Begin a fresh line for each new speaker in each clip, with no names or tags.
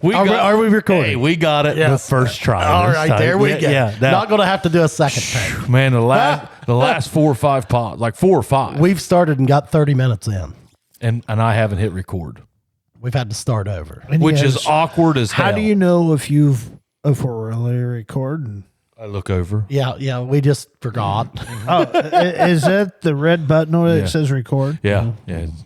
Are we recording?
Hey, we got it the first try.
All right, there we go.
Yeah,
not going to have to do a second take.
Man, the last 4 or 5 pods, like 4 or 5.
We've started and got 30 minutes in.
And I haven't hit record.
We've had to start over.
Which is awkward as hell.
How do you know if we're really recording?
I look over.
Yeah, we just forgot.
Is that the red button on it that says record?
Yeah.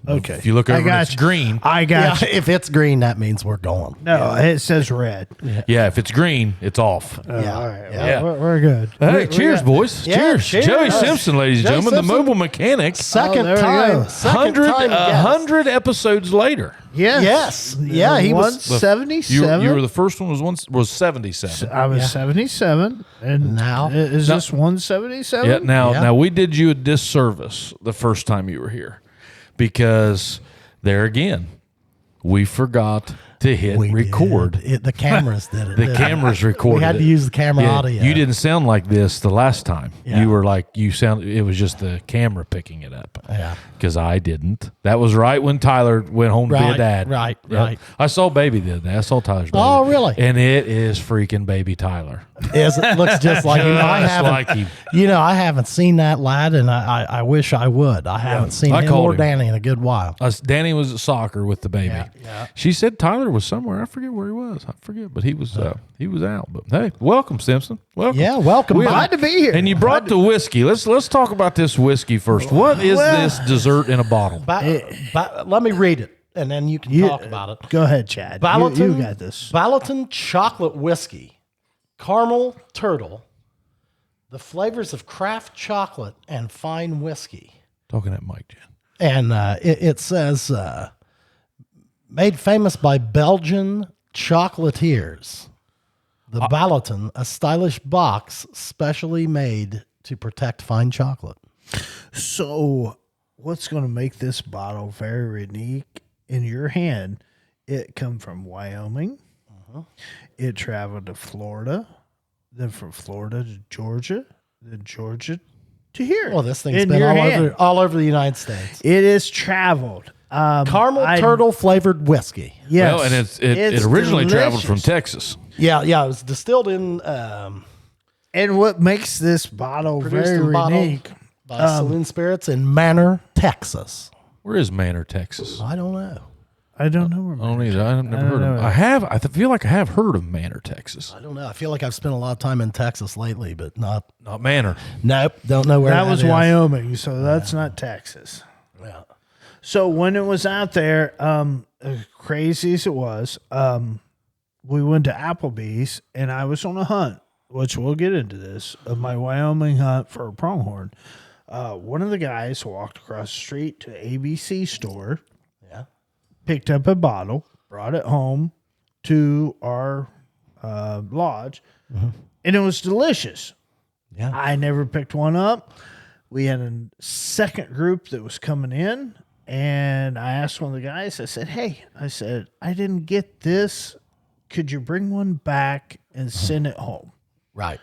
Okay.
If you look over, it's green.
I got you.
If it's green, that means we're going.
No, it says red.
Yeah, if it's green, it's off.
All right.
Yeah.
We're good.
Hey, cheers, boys.
Yeah,
cheers.
cheers.
Joey Simpson, ladies and
Joey
gentlemen, the
Simpson.
mobile mechanic.
Second
there we
time.
go.
100 episodes later.
Yes. Yeah, he was
177.
You were the first one was 77.
I was 77, and
Now?
is this 177?
Yeah. Now
Yeah.
we did you a disservice the first time you were here, because there again, we forgot to hit record.
The cameras did it.
The cameras recorded.
We had
it.
to use the camera
Yeah,
audio.
You didn't sound like this the last time.
Yeah.
You were like it was just the camera picking it up.
Yeah.
Because I didn't. That was right when Tyler went home to be a dad.
Right.
I saw baby the other day. I saw Tyler's baby.
Oh, really?
And it is freaking baby Tyler.
It looks just like him. I
Just
haven't,
like him.
I haven't seen that lad, and I wish I would. I haven't seen
I
him
called
or
him.
Danny in a good while.
Danny was at soccer with the baby.
Yeah.
She said Tyler was somewhere. I forget where he was. But he was out. But hey, welcome, Simpson. Welcome.
Yeah, welcome.
Glad to be here.
And you brought the whiskey. Let's talk about this whiskey first. What is this dessert in a bottle?
Let me read it, and then you can talk about it.
Go ahead, Chad. You got this.
Ballatin chocolate whiskey, caramel turtle, the flavors of craft chocolate and fine whiskey.
Talking at Mike, Jen.
And it says, made famous by Belgian chocolatiers. The Ballatin, a stylish box specially made to protect fine chocolate.
So, what's going to make this bottle very unique in your hand? It come from Wyoming. It traveled to Florida, then from Florida to Georgia, then Georgia to here.
Well, this thing's
in
been
your hand.
all over the United States.
It is traveled.
Caramel turtle flavored whiskey.
Yes.
Well, and it originally traveled from Texas.
Yeah, it was distilled in
And what makes this bottle
produced
very
and bottled
unique?
by Saloon Spirits in Manor, Texas.
Where is Manor, Texas?
I don't know.
I don't know.
I don't either. I've never heard of it. I feel like I have heard of Manor, Texas.
I don't know. I feel like I've spent a lot of time in Texas lately, but not
Manor.
Nope. Don't know where
That was
is.
Wyoming, so that's not Texas.
Yeah.
So when it was out there, as crazy as it was, we went to Applebee's, and I was on a hunt, which we'll get into this, of my Wyoming hunt for a pronghorn. One of the guys walked across the street to ABC store, picked up a bottle, brought it home to our lodge, and it was delicious.
Yeah.
I never picked one up. We had a second group that was coming in, and I asked one of the guys, I said, hey, I didn't get this. Could you bring one back and send it home?
Right.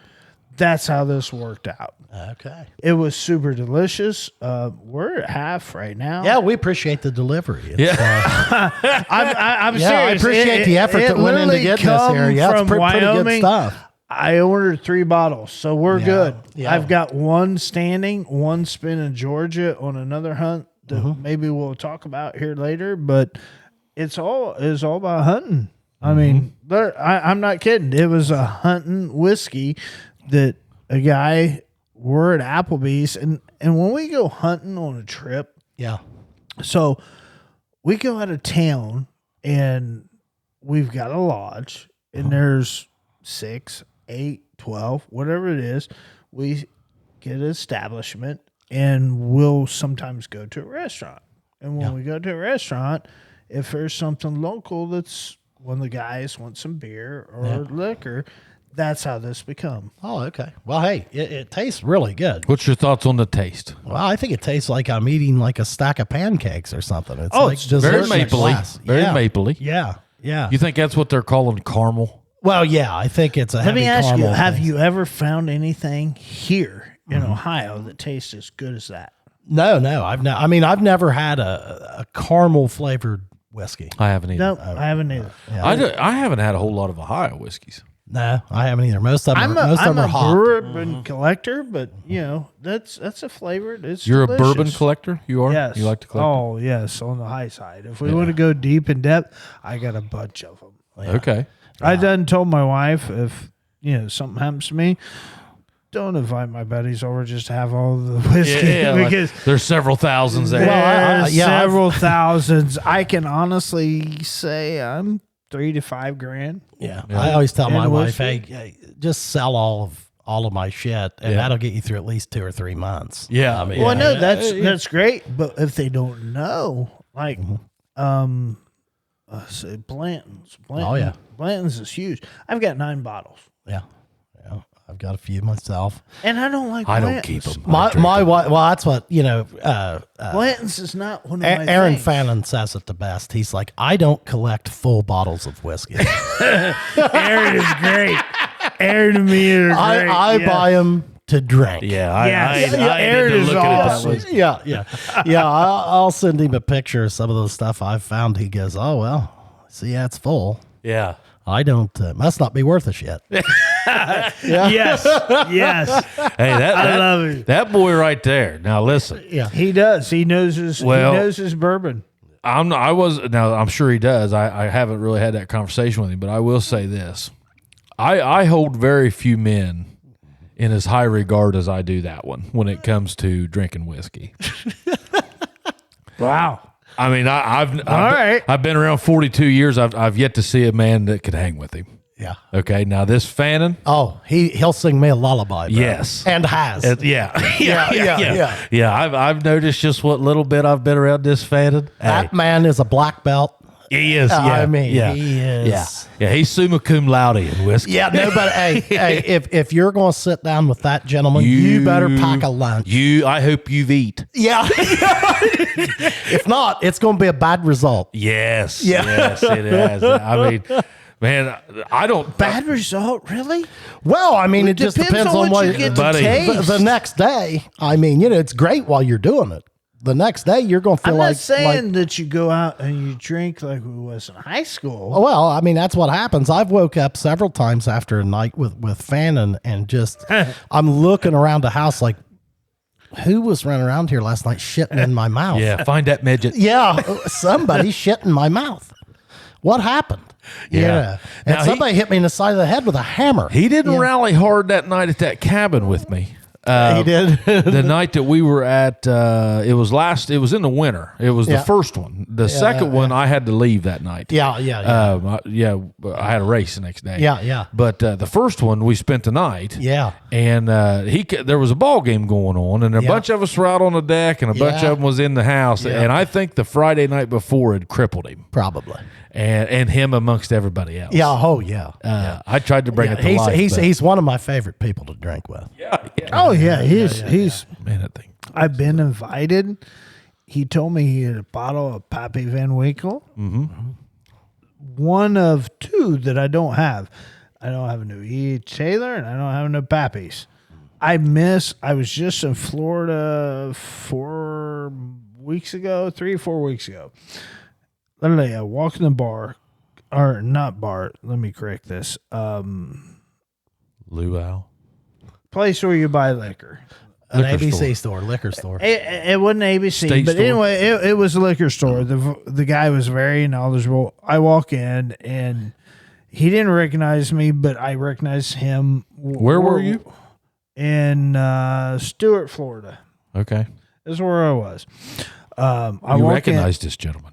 That's how this worked out.
Okay.
It was super delicious. We're at half right now.
Yeah, we appreciate the delivery. It's,
I'm
yeah,
serious.
I appreciate the effort that went into
literally
getting this here.
come
Yeah, it's
from
pretty good
Wyoming.
stuff.
I ordered 3 bottles, so we're good.
Yeah.
I've got one standing, one spin in Georgia on another hunt that maybe we'll talk about here later. But it's all about hunting. I mean, I'm not kidding. It was a hunting whiskey that a guy. We're at Applebee's, and when we go hunting on a trip,
Yeah.
so we go out of town and we've got a lodge, and there's 6, 8, 12, whatever it is. We get an establishment, and we'll sometimes go to a restaurant. And when we go to a restaurant, if there's something local that's one of the guys wants some beer or liquor, that's how this become.
Oh, okay. Well, hey, it tastes really good.
What's your thoughts on the taste?
Well, I think it tastes like I'm eating like a stack of pancakes or something. It's
Oh,
like
it's
dessert
Very
in a
mapley.
glass.
Very
Yeah.
mapley.
Yeah. Yeah.
You think that's what they're calling caramel?
Well, yeah, I think it's a
Let me
heavy
ask you,
caramel
have
taste.
you ever found anything here in Ohio that tastes as good as that?
No, I've never had a caramel flavored whiskey.
I haven't either.
No, I haven't either.
I haven't had a whole lot of Ohio whiskeys.
No, I haven't either. Most of them,
I'm
are
a
hot.
bourbon collector, but that's a flavor. It's
You're
delicious.
a bourbon collector? You are?
Yes.
You like to collect?
Oh, yes, on the high side. If we want to go deep in depth, I got a bunch of them.
Okay.
I done told my wife if something happens to me, don't invite my buddies over just to have all the whiskey because
there's several thousands there.
there's several thousands. I can honestly say I'm $3,000 to $5,000.
Yeah. I always tell my wife,
whiskey.
hey, just sell all of my shit, and that'll get you through at least 2 or 3 months.
Yeah.
I mean,
Well, no, that's great. But if they don't know, like, say Blanton's.
Oh, yeah.
Blanton's is huge. I've got 9 bottles,
Yeah. I've got a few myself.
and I don't like.
I don't
Blanton's.
keep them.
My wife, well, that's what,
Blanton's is not one of my
Aaron
things.
Fannin says it the best. He's like, I don't collect full bottles of whiskey.
Aaron is great. Aaron and me are great.
I buy them to drink.
Yeah.
Aaron is awesome.
Yeah. I'll send him a picture of some of those stuff I've found. He goes, oh, well, see, it's full.
Yeah.
I don't, must not be worth a shit.
Yes.
Hey,
I love him.
that boy right there. Now listen.
Yeah.
He does. He knows his bourbon.
I'm sure he does. I haven't really had that conversation with him, but I will say this. I hold very few men in as high regard as I do that one when it comes to drinking whiskey.
Wow.
I mean, I've been around 42 years. I've yet to see a man that could hang with him.
Yeah.
Okay. Now this Fannin.
Oh, he'll sing me a lullaby. Bro.
Yes.
And has.
Yeah.
Yeah.
I've noticed just what little bit I've been around this Fannin.
That man is a black belt.
He is.
I mean, he is.
Yeah. He's summa cum laude in whiskey.
Yeah, no, but hey, if you're going to sit down with that gentleman, you better pack a lunch.
I hope you've eat.
Yeah. If not, it's going to be a bad result.
Yes.
Yeah.
Yes, it has. I mean, man, I don't.
Bad result, really?
Well, I mean, it just depends on what
you get to
buddy.
taste.
The next day. I mean, it's great while you're doing it. The next day, you're going to feel
I'm
like.
not saying that you go out and you drink like we was in high school.
Well, I mean, that's what happens. I've woke up several times after a night with Fannin and just, I'm looking around the house like, who was running around here last night shitting in my mouth?
Yeah, find that midget.
Yeah, somebody shit in my mouth. What happened?
Yeah.
And
Now
somebody hit me in the side of the head with a hammer.
He didn't rally hard that night at that cabin with me.
He did.
The night that we were at, it was in the winter. It was the first one. The second one, I had to leave that night.
Yeah.
I had a race the next day.
Yeah.
But the first one, we spent the night.
Yeah.
And there was a ball game going on, and a bunch of us were out on the deck, and a bunch of them was in the house.
Yeah.
And I think the Friday night before had crippled him.
Probably.
And him amongst everybody else.
Yeah. Oh, yeah.
I tried to bring it to life.
He's one of my favorite people to drink with.
Oh yeah, he's.
Man, that thing.
I've been invited. He told me he had a bottle of Pappy Van Winkle. Mm-hmm. One of 2 that I don't have. I don't have a new E. Taylor, and I don't have no Pappy's. I was just in Florida 3 or 4 weeks ago. Literally, I walk in the bar, or not bar. Let me correct this.
Luau.
Place where you buy liquor.
An
Liquor
ABC store, liquor store.
It wasn't ABC,
State
but
store.
anyway, it was a liquor store. The guy was very knowledgeable. I walk in and he didn't recognize me, but I recognized him.
Where were you?
In Stuart, Florida.
Okay.
That's where I was. I
You
walk
recognized this gentleman.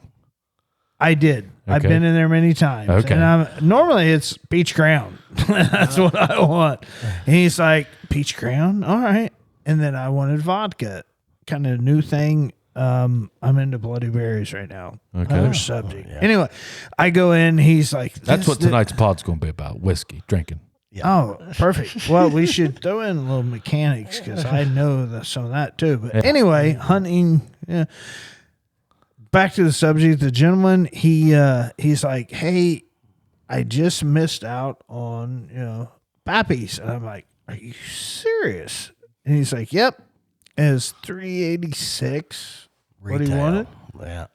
I did. I've been in there many times.
Okay.
And normally it's peach crown. That's what I want. And he's like, peach crown? All right. And then I wanted vodka. Kind of new thing. I'm into Bloody Berries right now.
Okay.
Another subject. Anyway, I go in. He's like,
That's what tonight's pod's going to be about: whiskey, drinking.
Oh, perfect. Well, we should throw in a little mechanics because I know some of that too. But anyway, hunting. Yeah. Back to the subject. The gentleman, he's like, hey, I just missed out on Pappy's, and I'm like, are you serious? And he's like, yep. And it's $3.86. What he wanted.
Yeah.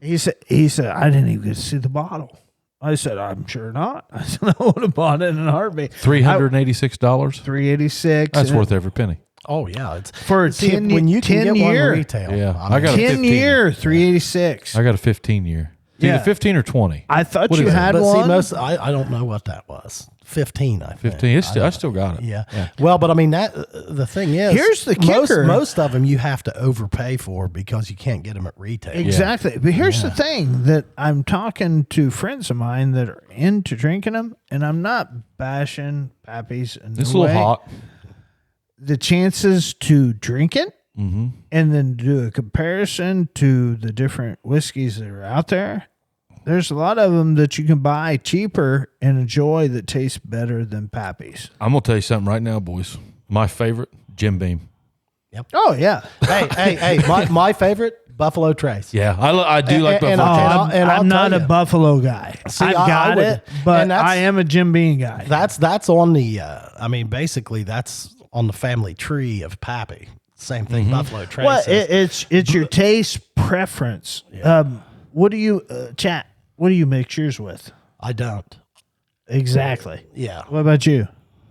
He said, I didn't even get to see the bottle. I said, I'm sure not. I said, I would have bought it in a heartbeat.
$386.
$386.
That's worth every penny.
Oh yeah, it's
for a 10
when you can
10
get
year.
one retail.
Yeah,
I
got a
10 year, $386.
I got a 15-year.
Yeah.
Either 15 or 20.
I thought
What
you
is it?
had
but
one.
see, I don't know what that was. 15, I think.
15. I still got it.
Yeah. Well, but I mean that the thing is,
Here's the kicker.
Most of them you have to overpay for because you can't get them at retail.
Exactly. But here's the thing that I'm talking to friends of mine that are into drinking them, and I'm not bashing Pappy's in
It's a
no
little
way.
hot.
The chances to drink it and then do a comparison to the different whiskeys that are out there, there's a lot of them that you can buy cheaper and enjoy that taste better than Pappy's.
I'm going to tell you something right now, boys. My favorite, Jim Beam.
Oh, yeah.
hey, my favorite, Buffalo Trace.
Yeah, I do like
and
Buffalo Trace.
I'll
I'm not
tell
a
you.
Buffalo guy.
See,
I've
I
got
would-
it, but
and that's-
I am a Jim Beam guy.
That's on the. I mean, basically, that's on the family tree of Pappy. Same thing, Buffalo Trace.
Well,
is.
it's your taste preference. What do you chat? What do you mix yours with?
I don't.
Exactly.
Yeah,
What about you?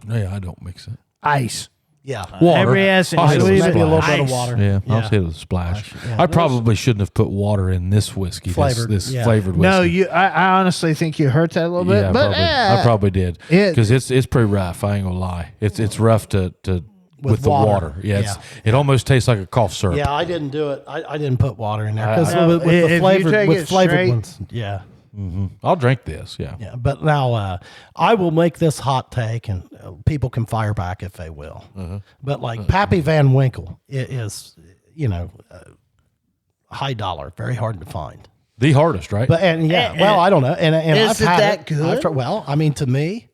Yeah, I don't mix it.
Ice.
yeah.
Water.
Every acid.
I'll hit it with
Maybe a little
splash.
bit of
Ice.
water.
Yeah, I'll
Yeah.
hit it with a splash.
Yeah.
I probably shouldn't have put water in this whiskey.
Flavored,
This
yeah.
flavored whiskey.
No, I honestly think you hurt that a little bit,
Yeah,
but
I probably did
it-
because it's pretty rough. I ain't gonna lie. It's rough to with the
water.
water. Yeah, it almost tastes like a cough syrup.
Yeah, I didn't do it. I didn't put water in there because
No,
with
if
the
you
flavored
take
with
it
flavored
straight-
ones. Yeah,
I'll drink this. Yeah.
yeah. But now I will make this hot take, and people can fire back if they will. But like Pappy Van Winkle is, high dollar, very hard to find.
The hardest, right?
But well, I don't know. And
Is
I've
it
had
that good?
Well, I mean, to me,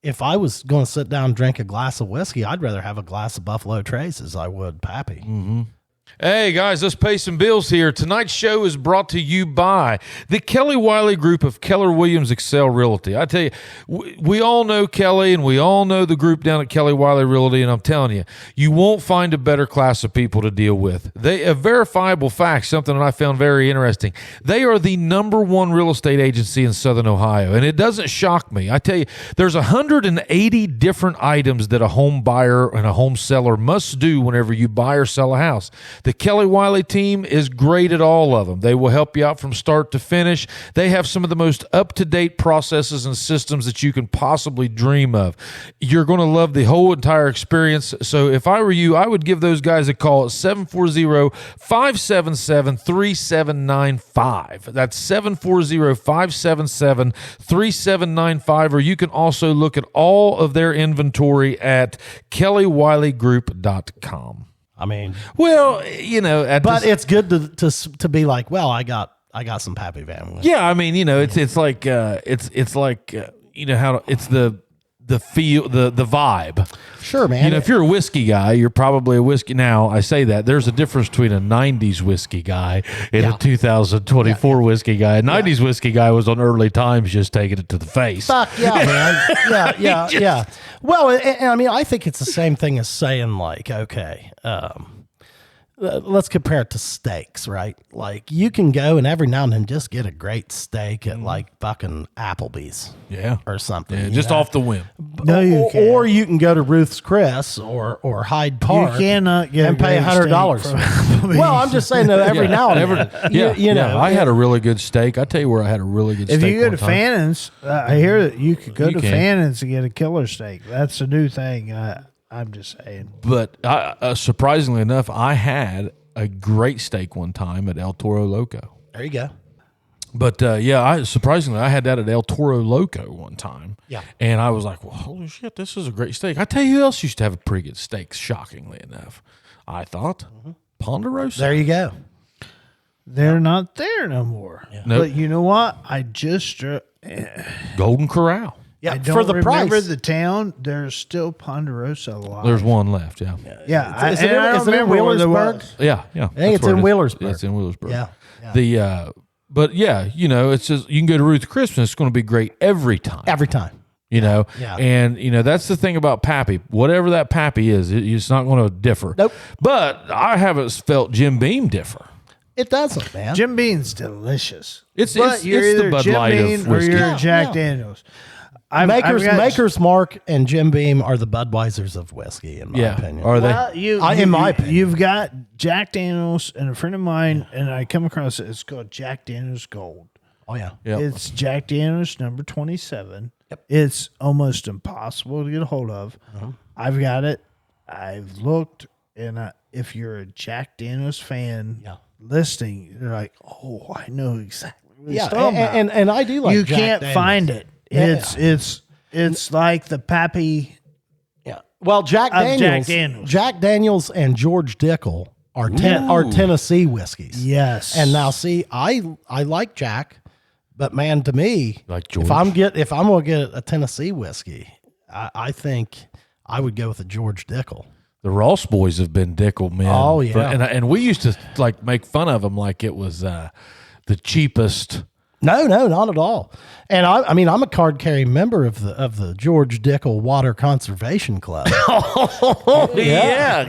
if I was going to sit down and drink a glass of whiskey, I'd rather have a glass of Buffalo Trace as I would Pappy.
Hey guys, let's pay some bills here. Tonight's show is brought to you by the Kelly Wiley Group of Keller Williams Excel Realty. I tell you, we all know Kelly and we all know the group down at Kelly Wiley Realty, and I'm telling you, you won't find a better class of people to deal with. A verifiable fact, something that I found very interesting. They are the #1 real estate agency in Southern Ohio, and it doesn't shock me. I tell you, there's 180 different items that a home buyer and a home seller must do whenever you buy or sell a house. The Kelly Wiley team is great at all of them. They will help you out from start to finish. They have some of the most up-to-date processes and systems that you can possibly dream of. You're going to love the whole entire experience. So if I were you, I would give those guys a call at 740-577-3795. That's 740-577-3795. Or you can also look at all of their inventory at kellywiley.group.com.
I mean,
Well,
but it's good to be like, well, I got some Pappy Van Winkle.
yeah, I mean, it's like it's like how it's the feel, the vibe.
Sure, man.
If you're a whiskey guy, you're probably a whiskey. Now, I say that there's a difference between a 90s whiskey guy and a 2024 whiskey guy. A 90s whiskey guy was on early times just taking it to the face.
Fuck yeah, man. Yeah. Well, and I mean, I think it's the same thing as saying like, okay, let's compare it to steaks, right? Like you can go and every now and then just get a great steak at like fucking Applebee's
Yeah.
or something.
Yeah,
you
just
know?
off the whim.
No, you can't.
Or you can go to Ruth's Chris or Hyde Park.
You cannot get
and pay $100. Well, I'm just saying that every now and then. You know,
I had a really good steak. I tell you where I had a really good
If
steak.
you go
one
to
time.
Fannon's, I hear that you could go
You
to
can.
Fannon's and get a killer steak. That's a new thing. I'm just saying.
But surprisingly enough, I had a great steak one time at El Toro Loco.
there you go.
But surprisingly, I had that at El Toro Loco one time.
Yeah.
And I was like, well, holy shit, this is a great steak. I tell you who else used to have a pretty good steak, shockingly enough. I thought Ponderosa.
There you go.
They're not there no more.
Nope.
But you know what? I just
Golden Corral.
Yeah,
I don't
for the
remember
price.
the town. There's still Ponderosa alive.
There's one left, yeah.
Yeah,
Is it in-
I
is it in
remember where there
Wheelersburg?
was.
Yeah.
I think
That's
it's
where
in
it is.
Wheelersburg.
Yeah, it's in Wheelersburg.
Yeah.
But yeah, it's just, you can go to Ruth Chris and it's going to be great every time.
Every time.
Yeah.
Yeah.
And that's the thing about Pappy. Whatever that Pappy is, it's not going to differ.
Nope.
But I haven't felt Jim Beam differ.
It doesn't, man.
Jim Beam's delicious.
It's
you're
the
either
Bud
Jim
Light of
Beam or
whiskey.
you're
Yeah,
Jack
yeah.
Daniels.
Maker's Mark and Jim Beam are the Budweisers of whiskey, in my opinion.
Are they?
Well,
in my opinion.
you've got Jack Daniels, and a friend of mine, and I come across it. It's called Jack Daniels Gold.
Oh yeah.
Yep.
It's Jack Daniels number 27.
Yep.
It's almost impossible to get a hold of. I've got it. I've looked, and if you're a Jack Daniels fan, listening, you're like, oh, I know exactly what he's talking about.
And I do like
You
Jack
can't
Daniels.
find it.
Yeah.
It's like the Pappy.
Yeah. Well, Jack Daniels and George Dickel are Tennessee whiskeys.
Yes.
And now see, I like Jack, but man, to me,
Like George.
if I'm gonna get a Tennessee whiskey, I think I would go with a George Dickel.
The Ross boys have been Dickel men.
Oh, yeah.
And we used to like make fun of them like it was the cheapest.
No, not at all. And I mean, I'm a card carrying member of the George Dickel Water Conservation Club.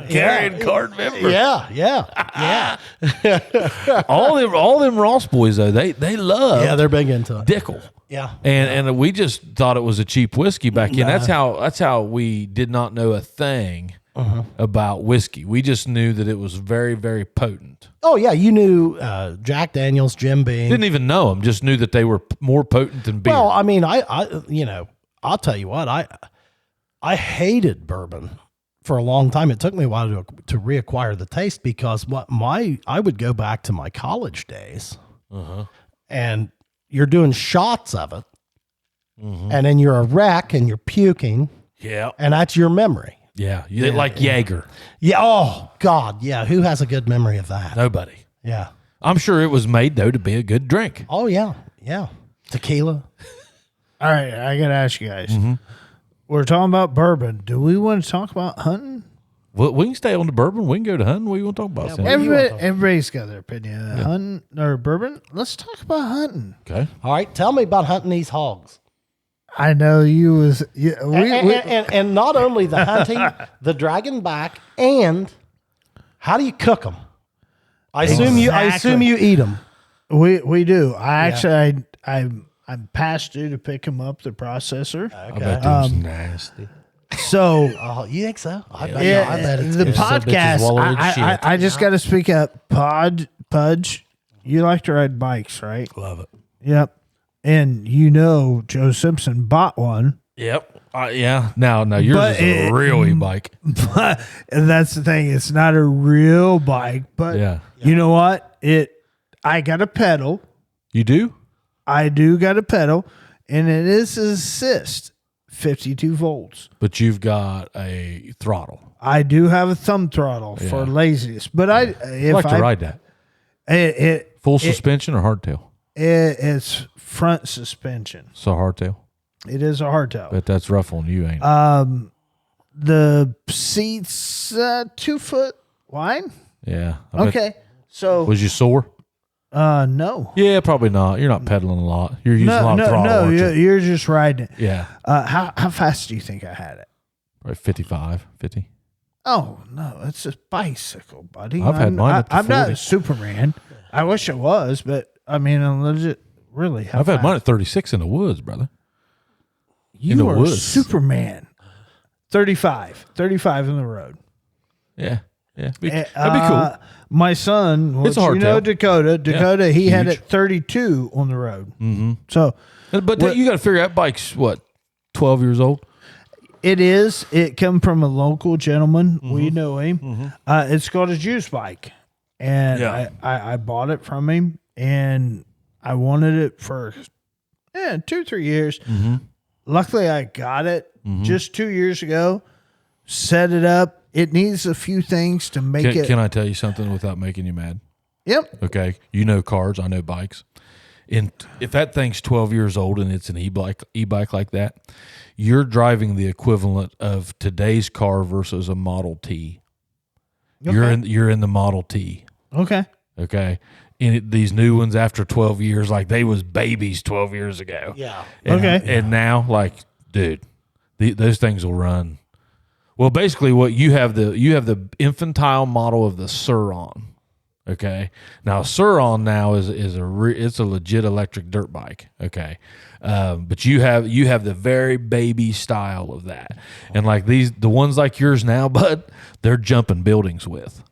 carrying card member.
Yeah.
all them Ross boys though, they love
Yeah, they're big into it.
Dickel.
Yeah.
And we just thought it was a cheap whiskey back then. That's how we did not know a thing about whiskey. We just knew that it was very, very potent.
Oh yeah, you knew Jack Daniels, Jim Beam.
Didn't even know them. Just knew that they were more potent than beer.
Well, I mean, I'll tell you what, I hated bourbon for a long time. It took me a while to reacquire the taste because I would go back to my college days, and you're doing shots of it, and then you're a wreck and you're puking, and that's your memory.
Yeah, like Jaeger.
Yeah. Oh God. Yeah. Who has a good memory of that?
Nobody.
Yeah.
I'm sure it was made though to be a good drink.
Oh yeah. Yeah. Tequila.
All right, I got to ask you guys. We're talking about bourbon. Do we want to talk about hunting?
Well, we can stay on the bourbon. We can go to hunting. What do you want to talk about? Sam?
Everybody's got their opinion. Hunting or bourbon? Let's talk about hunting.
Okay.
All right. Tell me about hunting these hogs.
I know you was
And not only the hunting, the dragging back, and how do you cook them? I assume you eat them.
we do. I'm past due to pick them up the processor.
I bet those nasty.
So
Oh, you think so? I
the
bet it's good.
podcast.
swallowing shit.
I just got to speak up. Pudge, you like to ride bikes, right?
Love it.
Yep. And Joe Simpson bought one.
Yep. Yeah. Now yours
But
is a real e-bike.
But and that's the thing. It's not a real bike, but you know what? I got a pedal.
You do?
I do got a pedal, and it is assist 52 volts.
But you've got a throttle.
I do have a thumb throttle for laziness, but
I like to ride that. Full suspension or hardtail?
It's front suspension.
So hardtail.
It is a hardtail.
Bet that's rough on you, ain't it?
The seats 2 foot wide.
Yeah. I bet-
Okay, so
Was you sore?
no.
Yeah, probably not. You're not pedaling a lot. You're using a lot of throttle.
No,
aren't you?
you're just riding it.
Yeah.
How fast do you think I had it?
Probably 55, 50.
Oh no, it's a bicycle, buddy.
I've had mine up to
I'm not
40.
a Superman. I wish I was, but I mean, I'm legit. Really,
I've had mine at 36 in the woods, brother. in the
You are
woods.
Superman. 35 in the road.
Yeah. Yeah. That'd be cool.
My son,
It's a hardtail.
Dakota, he had
huge.
it 32 on the road. Mm-hmm. So,
But you got to figure out bike's what, 12 years old?
it is. It come from a local gentleman. We know him. It's called a juice bike, and
Yeah.
I bought it from him, and I wanted it for 2-3 years. Luckily, I got it just 2 years ago. Set it up. It needs a few things to make it.
Can I tell you something without making you mad?
Yep.
Okay. You know cars. I know bikes. And if that thing's 12 years old and it's an e-bike like that, you're driving the equivalent of today's car versus a Model T.
Okay.
You're in the Model T.
Okay.
Okay. And these new ones after 12 years, like they was babies 12 years ago.
Yeah.
And now, like, dude, those things will run. Well, basically, what you have the infantile model of the Suron. Okay. Now, a Sur-On now is it's a legit electric dirt bike. Okay. But you have the very baby style of that, and like the ones like yours now, bud, they're jumping buildings with.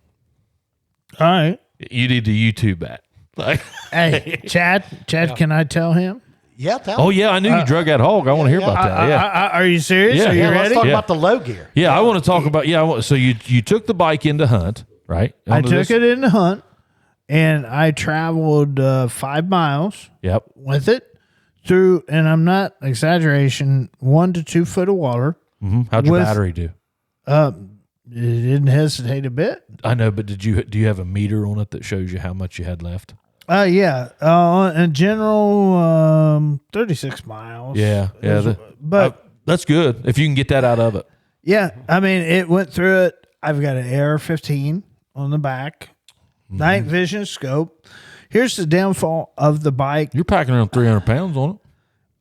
All right.
You need to YouTube that. Like,
Hey, Chad, can I tell him?
Yeah, tell
oh
me.
yeah, I knew you drug that hog. I want to hear about that. Yeah.
Are you serious?
Yeah.
Are you
Yeah,
Let's
ready?
talk
Yeah.
about the low gear.
Yeah, I want to talk about. Yeah, so you took the bike into hunt, right?
I took it in the hunt, and I traveled 5 miles
Yep.
with it through, and I'm not exaggeration, 1 to 2 foot of water.
Mm-hmm. How'd your
With-
battery do?
It didn't hesitate a bit.
I know, but do you have a meter on it that shows you how much you had left?
Yeah. In general, 36 miles.
Yeah.
But
that's good if you can get that out of it.
yeah, I mean, it went through it. I've got an AR-15 on the back, night vision scope. Here's the downfall of the bike.
You're packing around 300 pounds on it.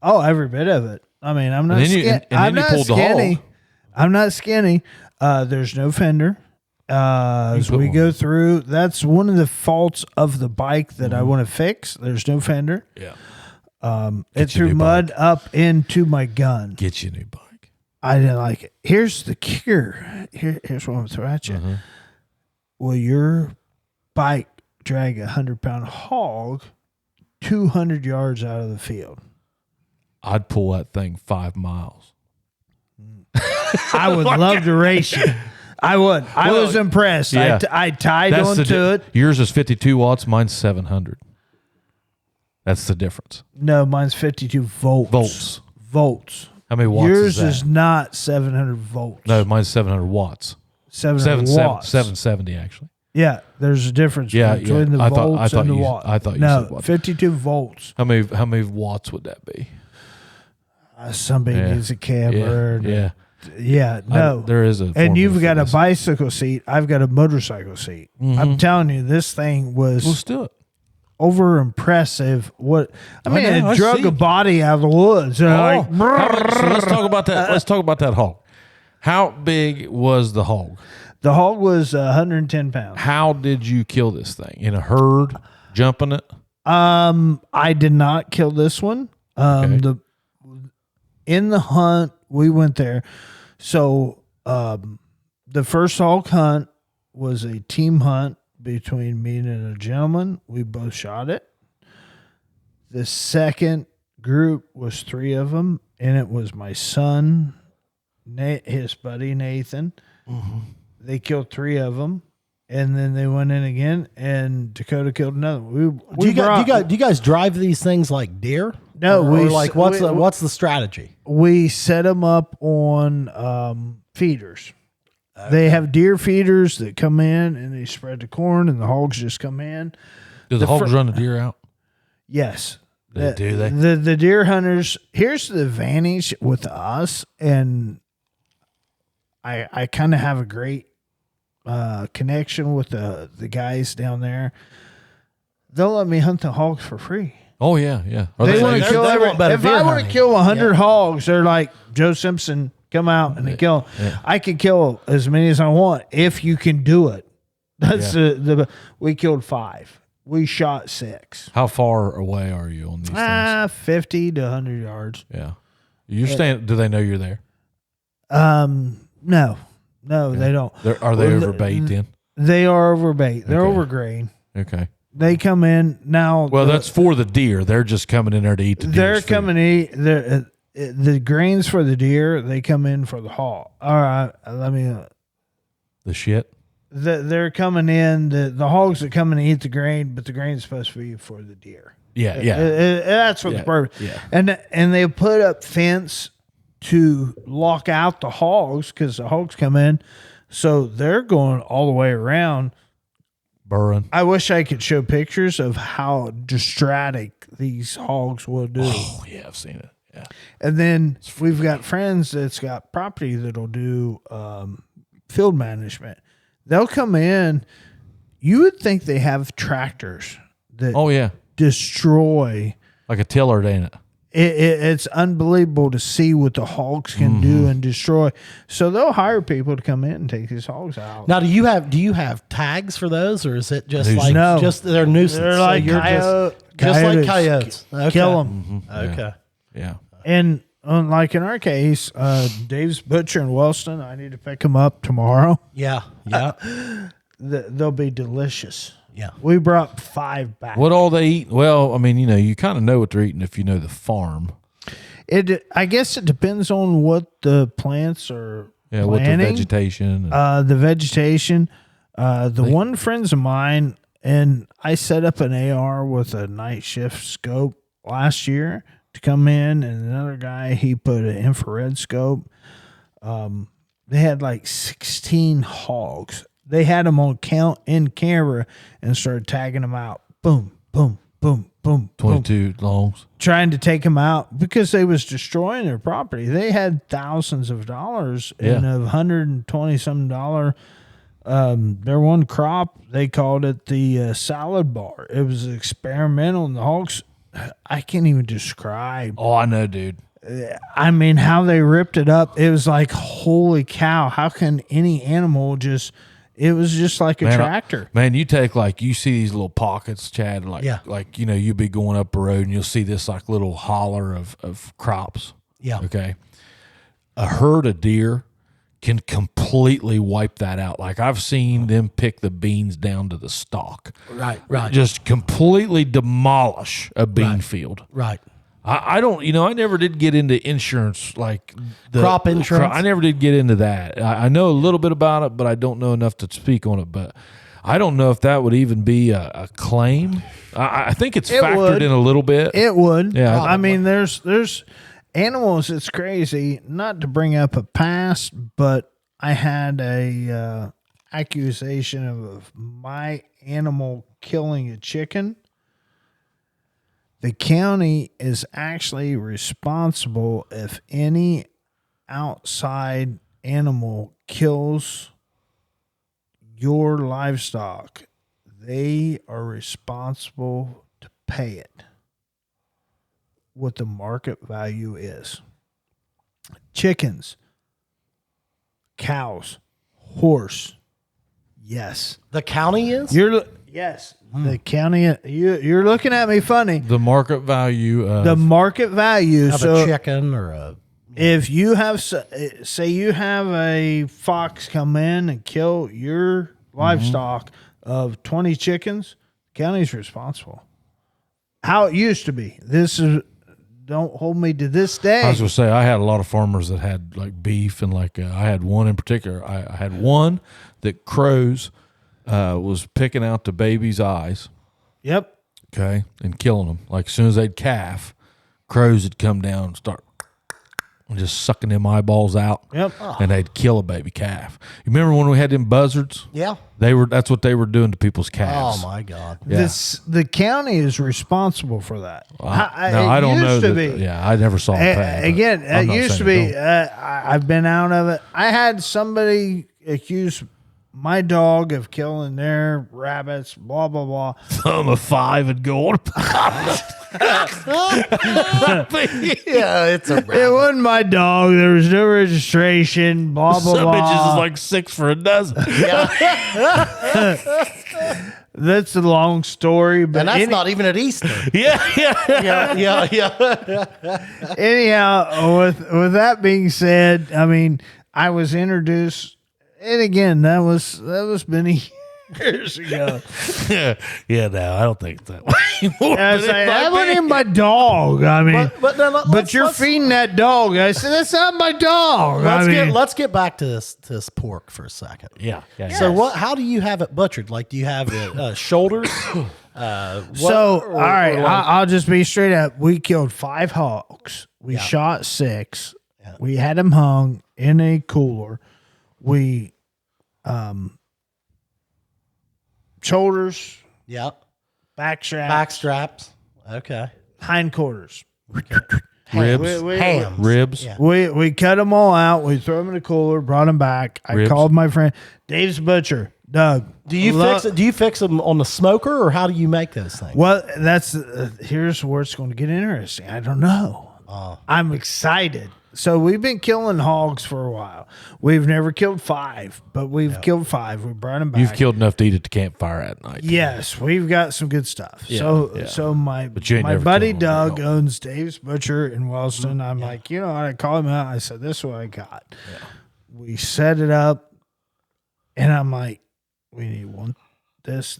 Oh, every bit of it. I mean, I'm not
And then you-
skinny.
and then you pulled the
skinny.
hog.
I'm not skinny. There's no fender. As
put
we
one.
go through, that's one of the faults of the bike that I want to fix. There's no fender.
Yeah.
It
you a
threw
new
mud up into my gun.
Get you a new bike.
I didn't like it. Here's the cure. Here's what I'm going to throw at you. Will your bike drag 100-pound hog 200 yards out of the field?
I'd pull that thing 5 miles.
I would love to race you. I would. I was impressed.
Yeah.
I tied onto it.
Yours is 52 watts. Mine's 700. That's the difference.
No, mine's 52 volts. Volts.
How many watts
Yours
is that?
not 700 volts.
No, mine's 700 watts.
700 watts.
770 actually.
Yeah, there's a difference
Yeah,
between the
I
volts
thought
and the
you-
watts.
I thought you
no,
said watts.
52 volts.
How many watts would that be?
Somebody
Yeah.
needs a camera.
Yeah.
Yeah, no.
There is a
And
formula
you've
for
got a
this.
bicycle seat. I've got a motorcycle seat. I'm telling you, this thing was
Let's do it.
over impressive. What I mean,
know, I
it drug
see.
a body out of the woods. And I'm like,
So let's talk about that. Let's talk about that hog. How big was the hog?
the hog was 110 pounds.
How did you kill this thing? In a herd, jumping it?
I did not kill this one. In the hunt, we went there. So the first hog hunt was a team hunt between me and a gentleman. We both shot it. The second group was 3 of them, and it was my son, his buddy Nathan. They killed 3 of them, and then they went in again, and Dakota killed another one.
Do you guys drive these things like deer?
No,
or,
we-
or like what's
we-
what's the strategy?
We set them up on feeders. They have deer feeders that come in and they spread the corn, and the hogs just come in.
Do the hogs run the deer out?
Yes.
Do they?
The deer hunters, here's the advantage with us, and I kind of have a great connection with the guys down there. They'll let me hunt the hogs for free.
Oh yeah, yeah.
They want to
they
kill
want
every.
better
If
deer
I want to
hunting.
kill 100 hogs, they're like Joe Simpson. Come out and they kill. I can kill as many as I want if you can do it. That's the. We killed 5. We shot 6.
How far away are you on these things?
50 to 100 yards.
Yeah. You're staying. Do they know you're there?
No, they don't.
Are they
Well,
over bait then?
They are over bait. They're
Okay.
over grain.
Okay.
They come in now.
Well, that's for the deer. They're just coming in there to eat the deer.
they're coming to eat the grains for the deer. They come in for the hog. All right, let me.
the shit.
They're coming in. The hogs are coming to eat the grain, but the grain's supposed to be for the deer.
Yeah, yeah.
That's what
Yeah,
the purpose.
yeah.
And they put up fence to lock out the hogs because the hogs come in, so they're going all the way around.
Burring.
I wish I could show pictures of how distratic these hogs will do.
Oh yeah, I've seen it. Yeah.
And then we've got friends that's got property that'll do field management. They'll come in. You would think they have tractors that
Oh yeah.
destroy.
Like a tiller, ain't it?
it's unbelievable to see what the hogs can do and destroy. So they'll hire people to come in and take these hogs out.
Now, do you have tags for those, or is it just like
No.
just they're nuisance?
They're
So
like
you're just like coyotes. Okay.
Kill them.
Okay.
Yeah.
And like in our case, Dave's Butcher in Wellston, I need to pick them up tomorrow.
Yeah. Yeah.
They'll be delicious.
Yeah.
We brought 5 back.
What all they eat? Well, I mean, you kind of know what they're eating if you know the farm.
I guess it depends on what the plants are planting.
What the vegetation.
The vegetation. One friends of mine, and I set up an AR with a night shift scope last year to come in, and another guy, he put an infrared scope. They had like 16 hogs. They had them on count in camera and started tagging them out. Boom, boom, boom, boom,
22 longs.
trying to take them out because they was destroying their property. They had thousands of dollars in a $120-some. Their one crop, they called it the salad bar. It was experimental, and the hogs, I can't even describe.
Oh, I know, dude.
I mean, how they ripped it up. It was like, holy cow! How can any animal just? It was just like a tractor.
Man, you see these little pockets, Chad, you'll be going up a road and you'll see this like little holler of crops.
Yeah.
Okay. A herd of deer can completely wipe that out. Like I've seen them pick the beans down to the stalk.
Right.
Just completely demolish a bean field.
Right.
I don't, I never did get into insurance, like
Crop insurance?
I never did get into that. I know a little bit about it, but I don't know enough to speak on it. But I don't know if that would even be a claim. I think it's factored in a little bit.
It would.
Yeah.
I mean, there's animals. It's crazy. Not to bring up a past, but I had a accusation of my animal killing a chicken. The county is actually responsible if any outside animal kills your livestock. They are responsible to pay it what the market value is. Chickens, cows, horse. Yes.
The county is?
Yes. The county, you're looking at me funny.
The market value of
The market value.
Of
So
a chicken or a...
if you have, say you have a fox come in and kill your livestock of 20 chickens, the county's responsible. How it used to be. This is, don't hold me to this day.
I was going to say, I had a lot of farmers that had like beef and I had one in particular. I had one that crows was picking out the baby's eyes.
Yep.
Okay. And killing them. Like as soon as they'd calf, crows would come down and start just sucking them eyeballs out.
Yep.
And they'd kill a baby calf. You remember when we had them buzzards?
Yeah.
That's what they were doing to people's calves.
Oh, my God.
Yeah.
The county is responsible for that.
I don't know. I never saw it pass.
Again, it used to be. I've been out of it. I had somebody accuse my dog of killing their rabbits, blah, blah, blah.
Thumb of 5 and going.
Yeah, it's a rabbit.
It wasn't my dog. There was no registration, blah, blah,
Some
blah.
bitches is like 6 for a dozen.
That's a long story. But
And that's not even at Easter.
yeah.
Yeah.
anyhow, with that being said, I mean, I was introduced, and again, that was many years ago.
Yeah, no, I don't think it's that way anymore.
I was like, that wasn't even my dog. I mean,
But
you're feeding that dog. I said, that's not my dog.
Let's get back to this pork for a second.
Yeah.
So how do you have it butchered? Like, do you have it shoulders?
All right, I'll just be straight up. We killed 5 hogs. We shot 6. Yeah. We had them hung in a cooler. We, shoulders,
Yep.
back
straps. Okay.
hindquarters,
Ribs.
Hams.
Ribs.
Yeah.
We cut them all out. We threw them in a cooler, brought them back. I
Ribs.
called my friend Dave's Butcher. Doug,
Do you fix them on the smoker, or how do you make those things?
well, that's here's where it's going to get interesting. I don't know. I'm excited. So we've been killing hogs for a while. We've never killed 5, but we've killed 5. We brought them back.
You've killed enough to eat at the campfire at night.
Yes, we've got some good stuff. So my
you ain't never
buddy
killed one,
Doug owns Dave's Butcher in Wellston. I'm like, I call him out. I said, this is what I got. Yeah. We set it up, and I'm like, we need one. This.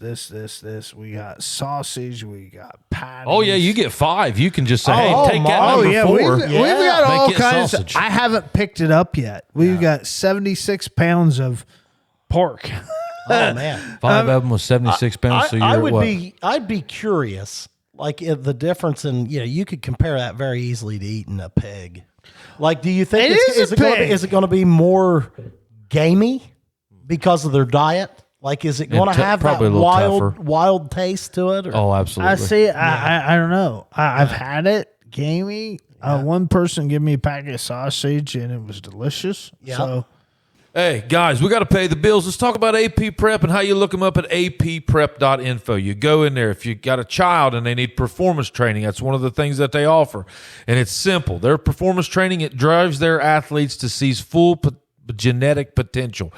We got sausage. We got patties.
Oh yeah, you get 5. You can just say, "Hey, take that
Oh
number
yeah,
4."
we've got all
Make it
kinds.
sausage.
I haven't picked it up yet. We've got 76 pounds of pork.
Oh man,
5 of them was 76 pounds. So you're at what?
I'd be curious, like if the difference in you could compare that very easily to eating a pig. Like, do you think is it going to be more gamey because of their diet? Like, is it going to have that wild taste to it? Or?
Oh, absolutely.
I see. I don't know. I've had it gamey. One person gave me a packet of sausage and it was delicious.
Yeah.
So,
Hey, guys, we got to pay the bills. Let's talk about AP Prep and how you look them up at apprep.info. You go in there. If you got a child and they need performance training, that's one of the things that they offer. And it's simple. Their performance training, it drives their athletes to seize full genetic potential.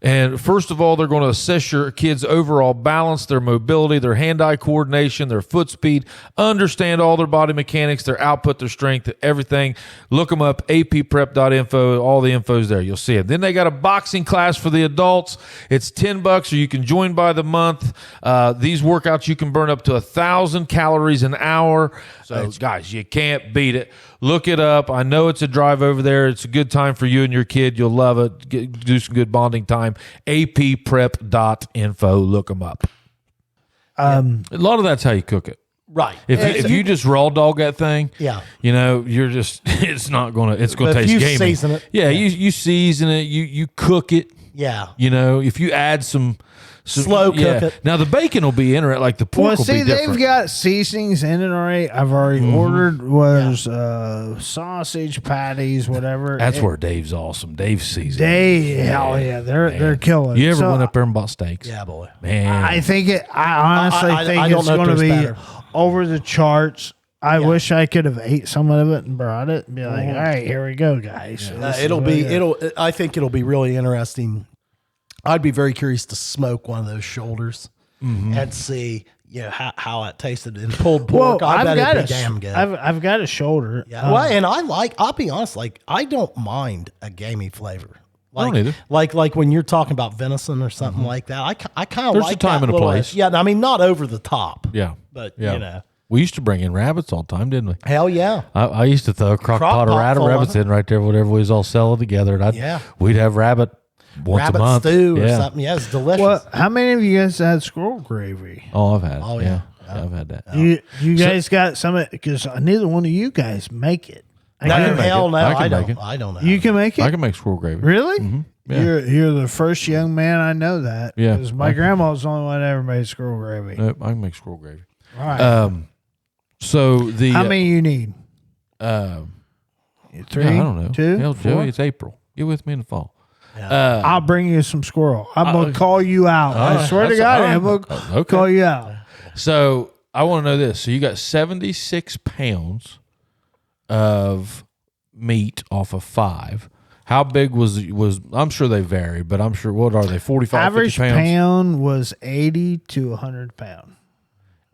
And first of all, they're going to assess your kids' overall balance, their mobility, their hand-eye coordination, their foot speed, understand all their body mechanics, their output, their strength, everything. Look them up, apprep.info. All the info's there. You'll see it. Then they got a boxing class for the adults. It's $10, or you can join by the month. These workouts, you can burn up to 1,000 calories an hour. So, guys, you can't beat it. Look it up. I know it's a drive over there. It's a good time for you and your kid. You'll love it. Do some good bonding time. apprep.info. Look them up. A lot of that's how you cook it.
Right.
If you just raw dog that thing, you're just it's going to taste
you
gamey.
Season it.
Yeah, you season it. You cook it.
Yeah.
If you add some
slow cook it.
Now the bacon will be interesting. Like the pork will be different.
They've got seasonings in it already. I've already ordered sausage patties, whatever.
That's where Dave's awesome. Dave's seasoning.
Hell yeah, they're killing.
You ever went up there and bought steaks?
Yeah, boy.
Man,
I honestly think it's going to be over the charts. I wish I could have ate some of it and brought it and be like, all right, here we go, guys.
Yeah. I think it'll be really interesting. I'd be very curious to smoke one of those shoulders and see, how it tasted in pulled pork. I bet it'd be damn good.
I've got a shoulder.
Yeah. And I'll be honest, like I don't mind a gamey flavor. Like,
I don't either.
Like when you're talking about venison or something like that, I kind of like
There's a time
that
and a place.
Yeah, I mean not over the top.
Yeah,
but
we used to bring in rabbits all the time, didn't we?
Hell yeah.
I used to throw a crock pot of rabbits in right there, whatever we was all selling together. And we'd have rabbit once a month.
Stew or something. Yeah, it's delicious.
Well, how many of you guys had squirrel gravy?
Oh, I've had it.
Oh, yeah.
I've had that.
You guys got some because neither one of you guys make it.
No, hell no. I
don't
know.
You can make it?
I can make squirrel gravy.
Really?
Mm-hmm. Yeah.
You're the first young man I know that.
Yeah.
Because my grandma was the only one that ever made squirrel gravy.
Nope, I can make squirrel gravy.
All right.
So
how many you need? 3?
I don't know.
2?
Hell,
4?
Joey, it's April. Get with me in the fall.
Yeah.
I'll bring you some squirrel. I'm going to call you out. I swear to God, I'm going to call you out.
So I want to know this. So you got 76 pounds of meat off of 5. How big was I'm sure they vary, but I'm sure, what are they, 45,
Average
50 pounds?
pound was 80 to 100 pound.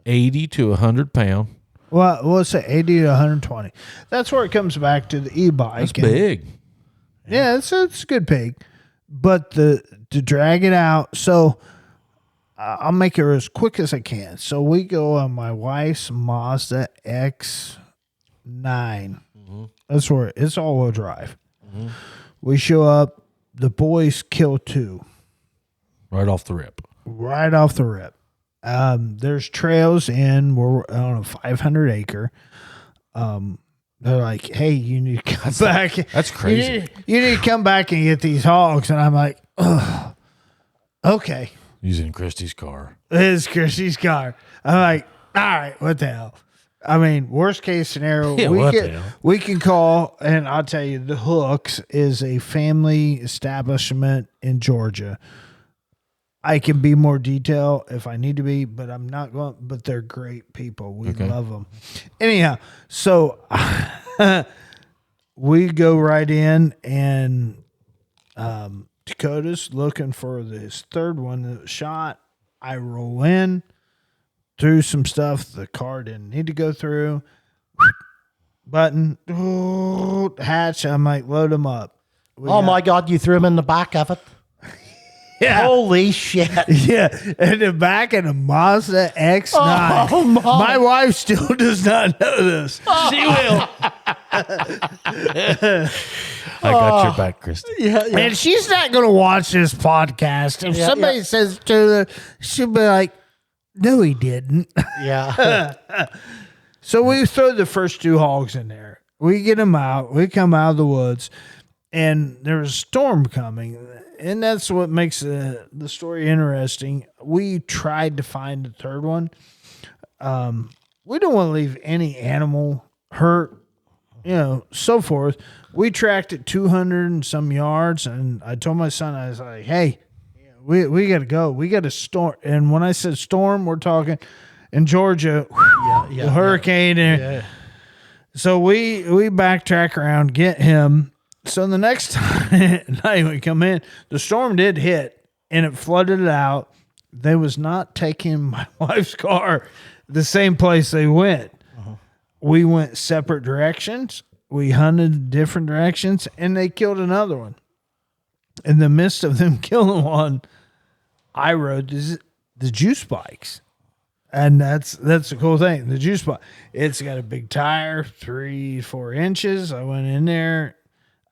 80 to 100 pound.
Well, let's say 80 to 120. That's where it comes back to the e-bike.
That's big.
Yeah, it's a good pig. But to drag it out, so I'll make it as quick as I can. So we go on my wife's Mazda X9. Mm-hmm. That's where it's all-wheel drive. Mm-hmm. We show up. The boys kill 2.
Right off the rip.
Right off the rip. There's trails in. We're on a 500 acre. They're like, hey, you need to come back.
That's crazy.
You need to come back and get these hogs. And I'm like, ugh, okay.
Using Christy's car.
It is Christy's car. I'm like, all right, what the hell? I mean, worst case scenario, we can call, and I'll tell you, the Hooks is a family establishment in Georgia. I can be more detailed if I need to be, but I'm not going. But they're great people. We love them. Anyhow, so we go right in, and Dakota's looking for his third one that was shot. I roll in, through some stuff the car didn't need to go through. Button, hatch. I might load them up.
My God, you threw him in the back of it.
Yeah.
Holy shit.
Yeah, in the back of the Mazda X9.
Oh,
my wife still does not know this. She will.
I got your back, Christy.
Yeah.
And she's not going to watch this podcast. If somebody says to her, she'll be like, no, he didn't.
Yeah.
So we throw the first 2 hogs in there. We get them out. We come out of the woods, and there's a storm coming. And that's what makes the story interesting. We tried to find the third one. We don't want to leave any animal hurt, so forth. We tracked it 200 and some yards, and I told my son, I was like, hey, we got to go. We got a storm. And when I said storm, we're talking in Georgia, the hurricane.
Yeah.
So we backtrack around, get him. So the next time we come in, the storm did hit, and it flooded it out. They was not taking my wife's car the same place they went. We went separate directions. We hunted different directions, and they killed another one. In the midst of them killing one, I rode the juice bikes. And that's the cool thing. The juice bike, it's got a big tire, 3-4 inches. I went in there.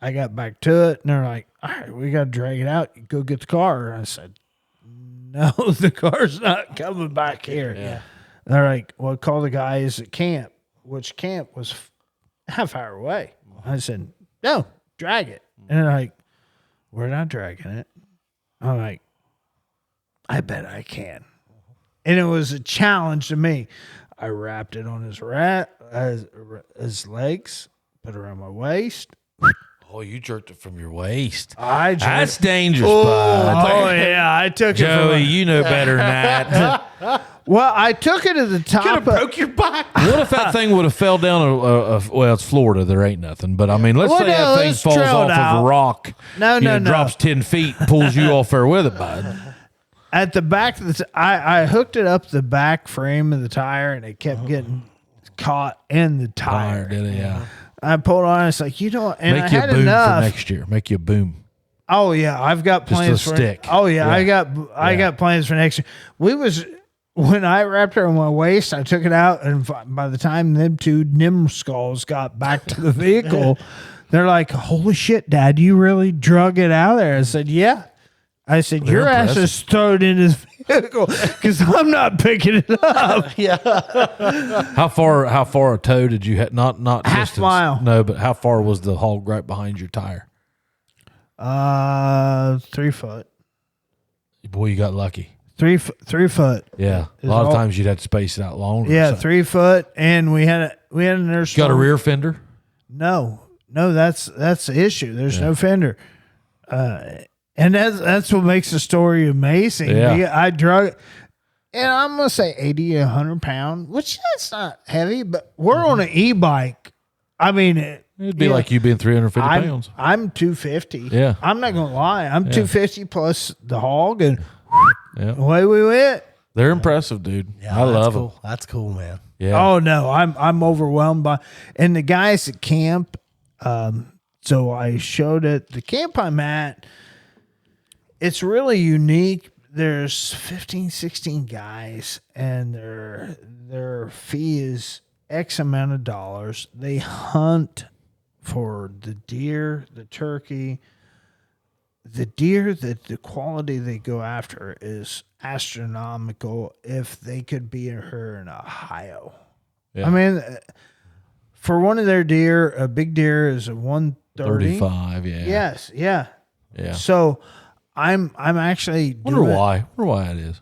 I got back to it, and they're like, all right, we got to drag it out. Go get the car. And I said, no, the car's not coming back here.
Yeah.
And they're like, well, call the guys at camp, which camp was half hour away. I said, no, drag it. And they're like, we're not dragging it. I'm like, I bet I can. And it was a challenge to me. I wrapped it on his legs, put it around my waist.
Oh, you jerked it from your waist.
That's
dangerous, bud.
Oh, yeah. I took it
Joey,
from
you know better than that.
Well, I took it to the top.
Could have broke your back.
What if that thing would have fell down? Well, it's Florida. There ain't nothing. But, I mean, let's say that thing falls off of a rock.
No.
Drops 10 feet, pulls you off there with it, bud.
At the back of I hooked it up the back frame of the tire, and it kept getting caught in the tire.
Did it? Yeah.
I pulled on. It's like, and
Make
I
you a
had
boom
enough.
for next year. Make you a boom.
Oh yeah, I've got plans
Just a
for
stick.
Oh yeah,
Yeah.
I got plans for next year. When I wrapped it on my waist, I took it out, and by the time them 2 numbskulls got back to the vehicle, they're like, "Holy shit, Dad, you really drug it out of there?" I said, "Yeah." I said, "Your ass is thrown in this vehicle because I'm not picking it up."
How far a tow did you have? Not
Half
distance.
mile.
No, but how far was the hog right behind your tire?
3 foot.
Boy, you got lucky.
3 foot.
Yeah, a lot of times you'd have to space it out longer.
Yeah,
so.
3 foot, and we had an air
Got a rear fender?
No, that's the issue. There's no fender, and that's what makes the story amazing.
Yeah.
I drug it, and I'm gonna say 80, 100 pound, which that's not heavy, but we're on an e-bike. I mean,
It'd be like you being 350 pounds.
I'm 250.
Yeah.
I'm not gonna lie. I'm 250 plus the hog, and
Yeah.
away we went.
They're impressive, dude.
Yeah,
I love them.
cool. That's cool, man.
Yeah.
Oh no, I'm overwhelmed by, and the guys at camp. So I showed it. The camp I'm at, it's really unique. There's 15, 16 guys, and their fee is X amount of dollars. They hunt for the deer, the turkey. The deer, the quality they go after is astronomical. If they could be here in Ohio,
Yeah.
I mean, for one of their deer, a big deer is a 130.
35, yeah.
Yes, yeah.
Yeah.
So I'm actually
Wonder why that is.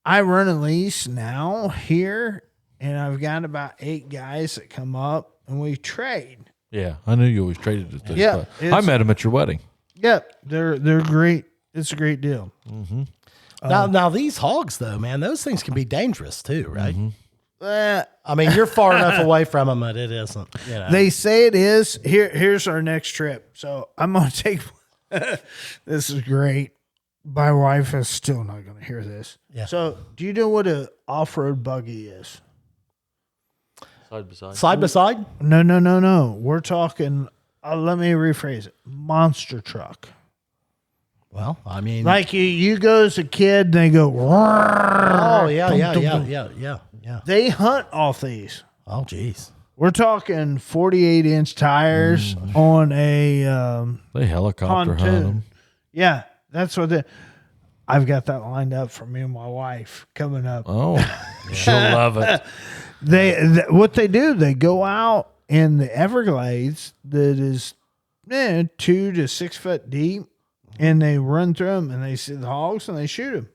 I run a lease now here, and I've got about 8 guys that come up, and we trade.
Yeah, I knew you always traded at this.
Yeah,
but I met him at your wedding.
Yep, they're great. It's a great deal.
Now these hogs, though, man, those things can be dangerous too, right?
Eh,
I mean, you're far enough away from them that it isn't. You know.
they say it is. Here's our next trip. So I'm gonna take. This is great. My wife is still not gonna hear this.
Yeah.
So do you know what a off-road buggy is?
Side by side.
Side by side?
No. We're talking. Let me rephrase it. Monster truck.
Well, I mean,
Like you go as a kid, and they go.
oh yeah.
They hunt off these.
Oh, geez.
We're talking 48-inch tires on a
They helicopter hunt
pontoon.
them.
Yeah, that's what I've got that lined up for me and my wife coming up.
Oh, she'll love it.
What they do, they go out in the Everglades that is 2 to 6 foot deep, and they run through them, and they see the hogs, and they shoot them.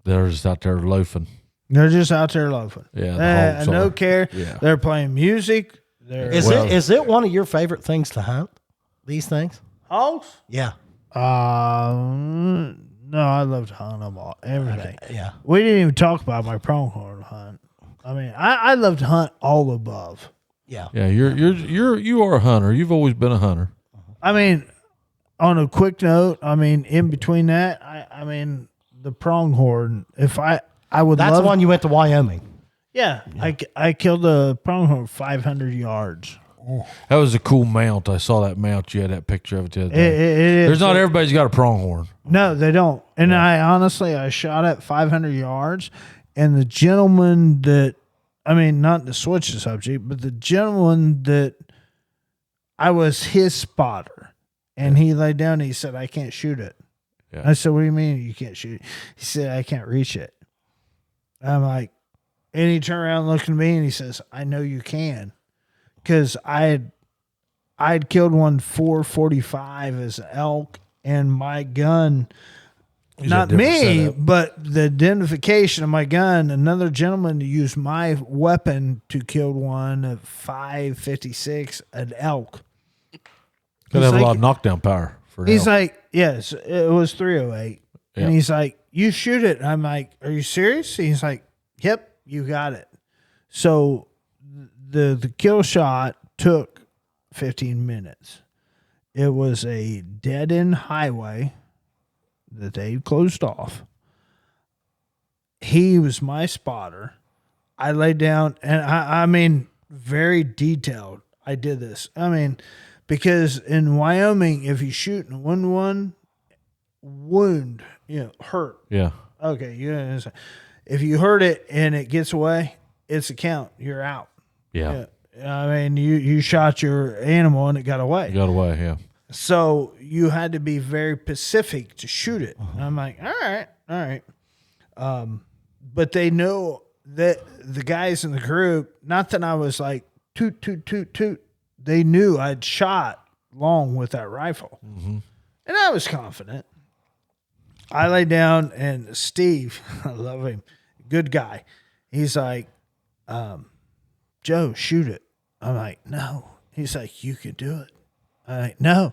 They're just out there loafing.
They're just out there loafing.
Yeah, the hogs
no
are.
care.
Yeah.
They're playing music.
Is it one of your favorite things to hunt? These things?
Hogs?
Yeah.
No, I love to hunt them all. Everything.
Okay, yeah.
We didn't even talk about my pronghorn hunt. I mean, I love to hunt all above.
Yeah.
Yeah, you are a hunter. You've always been a hunter.
I mean, on a quick note, I mean, in between that, I mean, the pronghorn. If I would.
That's
love,
the one you went to Wyoming.
Yeah, I killed a pronghorn 500 yards.
That was a cool mount. I saw that mount. You had that picture of it the other
It
day.
is.
There's not everybody's got a pronghorn.
No, they don't. And I shot at 500 yards, and the gentleman that, I mean, not to switch the subject, but the gentleman that I was his spotter, and he laid down and he said, I can't shoot it.
Yeah.
I said, what do you mean you can't shoot it? He said, I can't reach it. I'm like, and he turned around and looked at me and he says, I know you can. Because I'd killed one 445 as an elk, and my gun,
He's
not
a different
me,
setup.
but the identification of my gun, another gentleman used my weapon to kill one at 556, an elk.
Could have a
like-
lot of knockdown power. For an
He's
elk.
like, yes, it was 308.
Yeah.
And he's like, you shoot it. I'm like, are you serious? He's like, yep, you got it. So the kill shot took 15 minutes. It was a dead-end highway that they closed off. He was my spotter. I laid down, and I mean, very detailed. I did this. I mean, because in Wyoming, if you shoot and wound, hurt.
Yeah.
Okay, yeah. If you hurt it and it gets away, it's a count. You're out.
Yeah.
I mean, you shot your animal and it got away.
You got away. Yeah.
So you had to be very specific to shoot it. And I'm like, all right. But they know that the guys in the group, not that I was like, toot, toot, toot, toot. They knew I'd shot long with that rifle. And I was confident. I lay down, and Steve, I love him, good guy. He's like, Joe, shoot it. I'm like, no. He's like, you could do it. I'm like, no.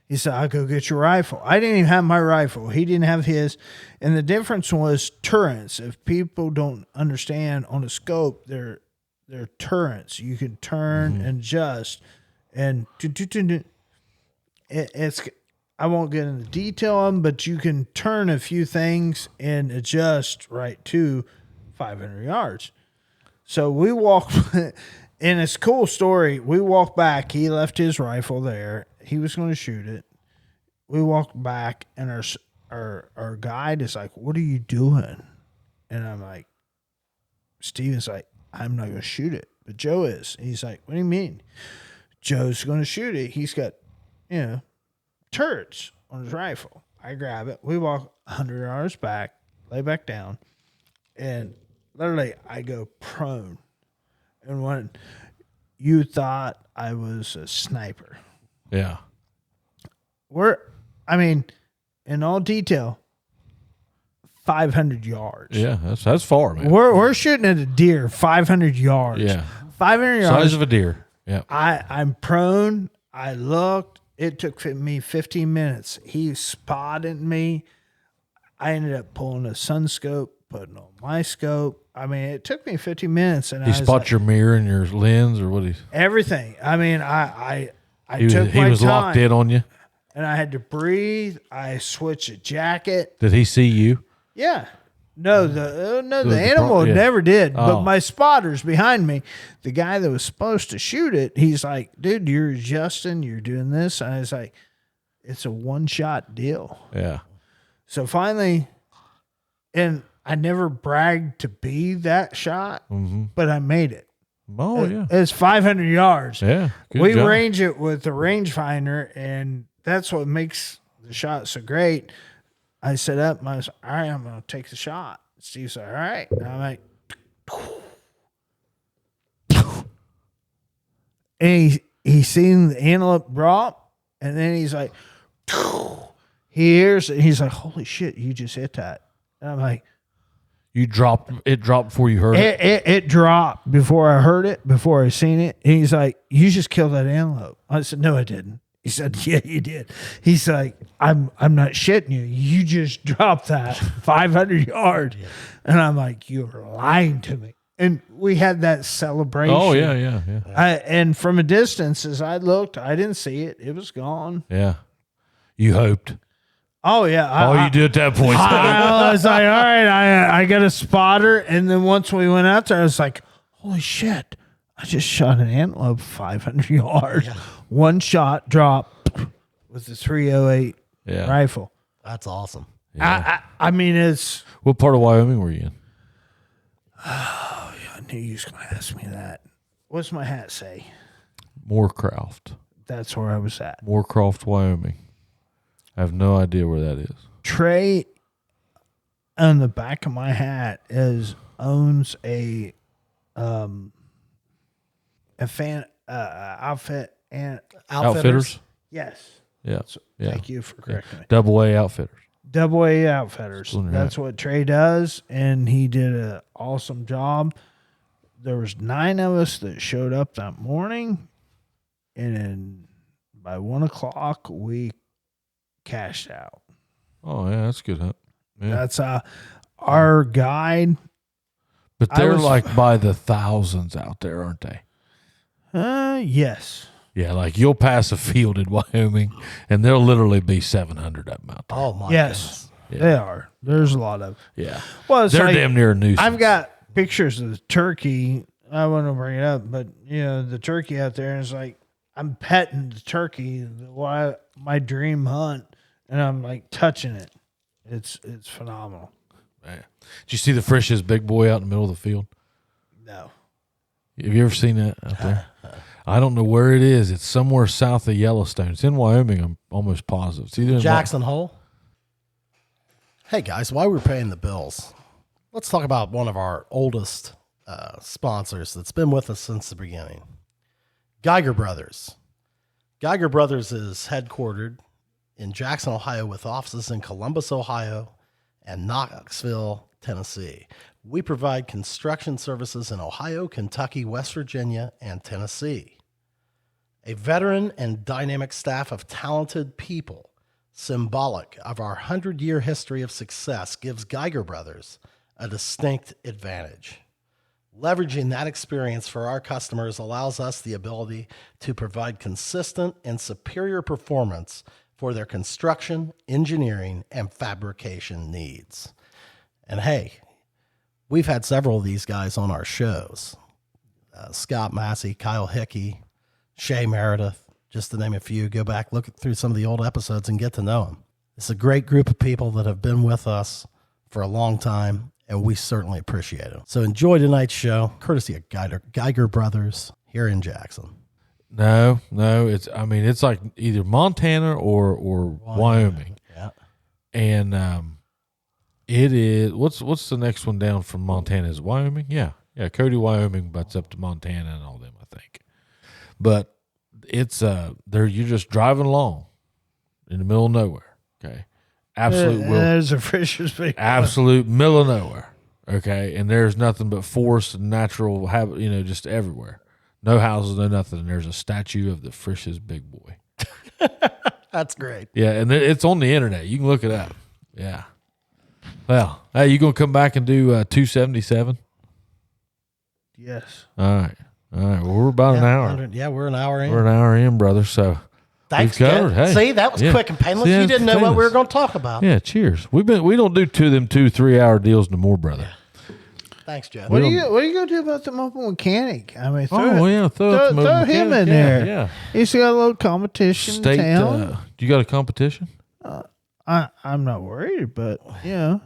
He said, I'll go get your rifle. I didn't even have my rifle. He didn't have his. And the difference was turrets. If people don't understand on a scope, they're turrets. You can turn and adjust. And it's, I won't get into detail on them, but you can turn a few things and adjust right to 500 yards. So we walked, and it's a cool story. We walked back. He left his rifle there. He was going to shoot it. We walked back, and our guide is like, what are you doing? And I'm like, Steven's like, I'm not going to shoot it, but Joe is. And he's like, what do you mean? Joe's going to shoot it. He's got, turrets on his rifle. I grab it. We walk 100 yards back, lay back down, and literally I go prone. And when you thought I was a sniper,
Yeah.
in all detail, 500 yards.
Yeah. That's far, man.
We're shooting at a deer 500 yards.
Yeah.
500 yards.
Size of a deer. Yeah.
I'm prone. I looked. It took me 15 minutes. He spotted me. I ended up pulling a sun scope, putting on my scope. I mean, it took me 50 minutes, and
He
I was
spot
like,
your mirror and your lens, or what?
everything. I mean, I
He
took my
was
time,
locked in on you.
and I had to breathe. I switched a jacket.
Did he see you?
Yeah. No, the
The
animal
yeah.
never did. But
Oh.
my spotters behind me, the guy that was supposed to shoot it, he's like, dude, you're adjusting, you're doing this. And I was like, it's a one-shot deal.
Yeah.
So finally, and I never bragged to be that shot, but I made it.
Oh yeah.
It's 500 yards.
Yeah. Good
We
job.
range it with the rangefinder, and that's what makes the shot so great. I set up and I was, all right, I'm going to take the shot. Steve's like, all right. And I'm like, and he seen the antelope drop, and then he's like, he hears it. He's like, holy shit, you just hit that. And I'm like,
It dropped before you heard it.
it dropped before I heard it, before I seen it. And he's like, you just killed that antelope. I said, no, I didn't. He said, yeah, you did. He's like, I'm not shitting you. You just dropped that 500 yards. And I'm like, you're lying to me. And we had that celebration.
Oh yeah.
And from a distance, as I looked, I didn't see it. It was gone.
Yeah. You hoped.
Oh, yeah.
All you did at that point.
I was like, all right, I got a spotter. And then once we went out there, I was like, holy shit. I just shot an antelope 500 yards. Yeah. One shot drop with the 308 rifle.
That's awesome.
Yeah.
I mean, it's.
What part of Wyoming were you in?
Oh, I knew you was going to ask me that. What's my hat say?
Moorcroft.
That's where I was at.
Moorcroft, Wyoming. I have no idea where that is.
Trey, on the back of my hat, owns a fan outfit and
Outfitters?
yes.
Yeah. Yeah.
Thank you for correcting me.
Double A Outfitters.
Double A Outfitters.
Right.
That's what Trey does, and he did an awesome job. There was 9 of us that showed up that morning, and then by 1 o'clock we cashed out.
Oh yeah, that's good, huh? Yeah.
That's our guide.
But they're like by the thousands out there, aren't they?
Yes.
Yeah, like you'll pass a field in Wyoming, and there'll literally be 700 of them out there.
Oh my
Yes, they are. There's a lot of.
Yeah.
Well, it's
They're
like,
damn near a nuisance.
I've got pictures of the turkey. I want to bring it up, but the turkey out there is like I'm petting the turkey. Why my dream hunt, and I'm like touching it. It's phenomenal.
Man. Did you see the Frisch's big boy out in the middle of the field?
No.
Have you ever seen that out there? I don't know where it is. It's somewhere south of Yellowstone. It's in Wyoming. I'm almost positive. It's either in
Jackson Hole. Hey guys, while we're paying the bills, let's talk about one of our oldest sponsors that's been with us since the beginning. Geiger Brothers. Geiger Brothers is headquartered in Jackson, Ohio, with offices in Columbus, Ohio, and Knoxville, Tennessee. We provide construction services in Ohio, Kentucky, West Virginia, and Tennessee. A veteran and dynamic staff of talented people, symbolic of our 100-year history of success, gives Geiger Brothers a distinct advantage. Leveraging that experience for our customers allows us the ability to provide consistent and superior performance for their construction, engineering, and fabrication needs. And hey, we've had several of these guys on our shows. Scott Massey, Kyle Hickey, Shay Meredith, just to name a few. Go back, look through some of the old episodes and get to know them. It's a great group of people that have been with us for a long time, and we certainly appreciate it. So enjoy tonight's show, courtesy of Geiger Brothers here in Jackson.
No, it's like either Montana or Wyoming.
Yeah.
And it is what's the next one down from Montana? Is Wyoming? Yeah. Cody, Wyoming butts up to Montana and all them, I think. But it's you're just driving along in the middle of nowhere. Okay,
There's a Fisher's big.
Absolute middle of nowhere. Okay, and there's nothing but forest and natural habit. Just everywhere. No houses, no nothing. And there's a statue of the Frisch's big boy.
That's great.
Yeah, and it's on the internet. You can look it up. Yeah. Well, hey, you gonna come back and do 277?
Yes.
All right. Well, we're about an hour.
Yeah, we're an hour in.
We're an hour in, brother. So
Thanks,
we've covered.
good.
Hey,
See, that was quick and painless.
See,
You didn't know what we were
painless.
going to talk about.
Yeah, cheers. We don't do them 2-3 hour deals no more, brother.
Thanks, Joe.
What are you going to do about the mobile mechanic? I mean, throw him in there.
Yeah.
He's got a little competition
State.
in town.
You got a competition?
I'm not worried, but throw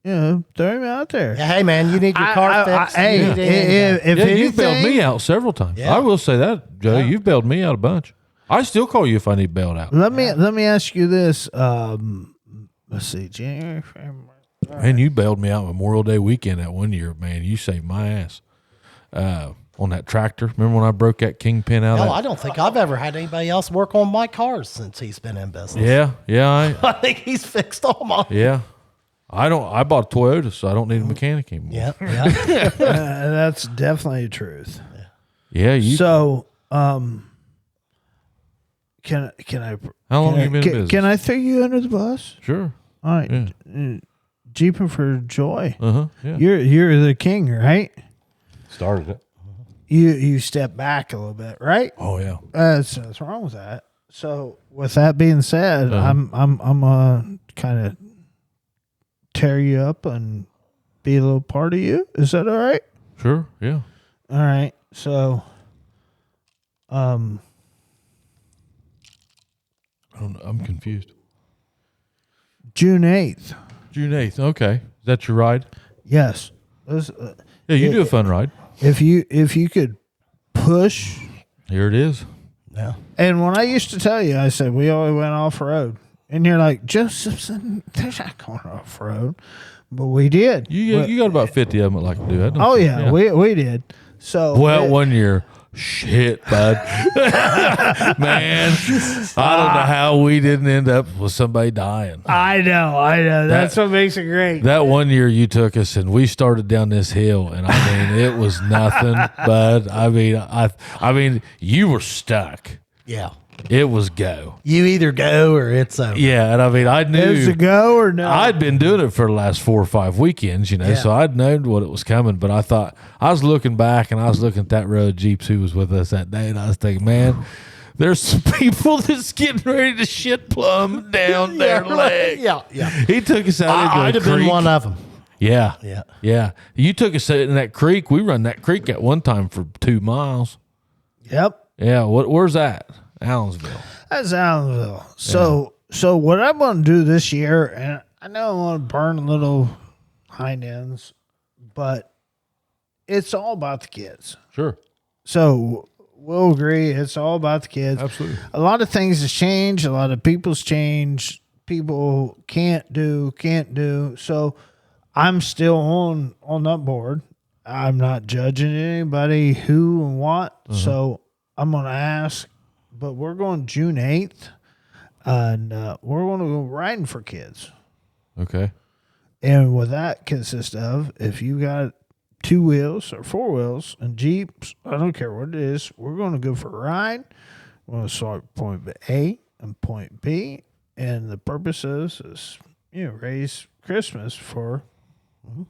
him out there.
Yeah, hey, man, you need your car fixed.
Hey,
You need anything.
if
You've bailed
anything,
me out several times.
Yeah.
I will say that, Joe. You've bailed me out a bunch. I still call you if I need bailed out.
let me ask you this. Let's see, January, February.
Man, you bailed me out Memorial Day weekend that one year, man. You saved my ass on that tractor. Remember when I broke that kingpin out?
No, I don't think I've ever had anybody else work on my cars since he's been in business.
Yeah.
I think he's fixed all mine.
Yeah. I bought a Toyota, so I don't need a mechanic anymore.
Yeah.
That's definitely the truth.
Yeah. You.
So, can I?
How long have you been in business?
Can I throw you under the bus?
Sure.
All right, Jeeping for Joy.
Yeah.
You're the king, right?
Started it.
You step back a little bit, right?
Oh yeah.
That's wrong with that. So, with that being said, I'm kind of tear you up and be a little part of you. Is that all right?
Sure. Yeah.
All right. So,
I'm confused.
June 8th.
June 8th. Okay. Is that your ride?
Yes.
Yeah, you do a fun ride.
If you could push.
Here it is.
Yeah.
And when I used to tell you, I said we only went off road, and you're like, Joe Simpson, they're not going off road, but we did.
You got about 50 of them that like to do that.
Oh yeah, we did. So
Well, one year, shit, bud. Man, I don't know how we didn't end up with somebody dying.
I know. That's what makes it great.
That one year you took us and we started down this hill, and I mean it was nothing, bud. I mean you were stuck.
Yeah.
It was go.
You either go or it's over.
Yeah, and I mean I knew
Is it go or no?
I'd been doing it for the last 4 or 5 weekends, so I'd known what it was coming. But I thought, I was looking back and I was looking at that row of Jeeps who was with us that day, and I was thinking, man, there's some people that's getting ready to shit plumb down their leg.
Yeah.
He took us out into
I'd
a
have been
creek.
one of them.
Yeah. You took us in that creek. We run that creek at one time for 2 miles.
Yep.
Yeah. Where's that? Allensville.
That's Allenville. So what I'm going to do this year, and I know I want to burn a little hind ends, but it's all about the kids.
Sure.
So we'll agree it's all about the kids.
Absolutely.
A lot of things has changed. A lot of people's changed. People can't do. So I'm still on that board. I'm not judging anybody who and what. So I'm going to ask, but we're going June 8th, and we're going to go riding for kids.
Okay.
And what that consists of, if you got 2 wheels or 4 wheels and Jeeps, I don't care what it is, we're going to go for a ride. We're going to start point A and point B, and the purpose is raise Christmas for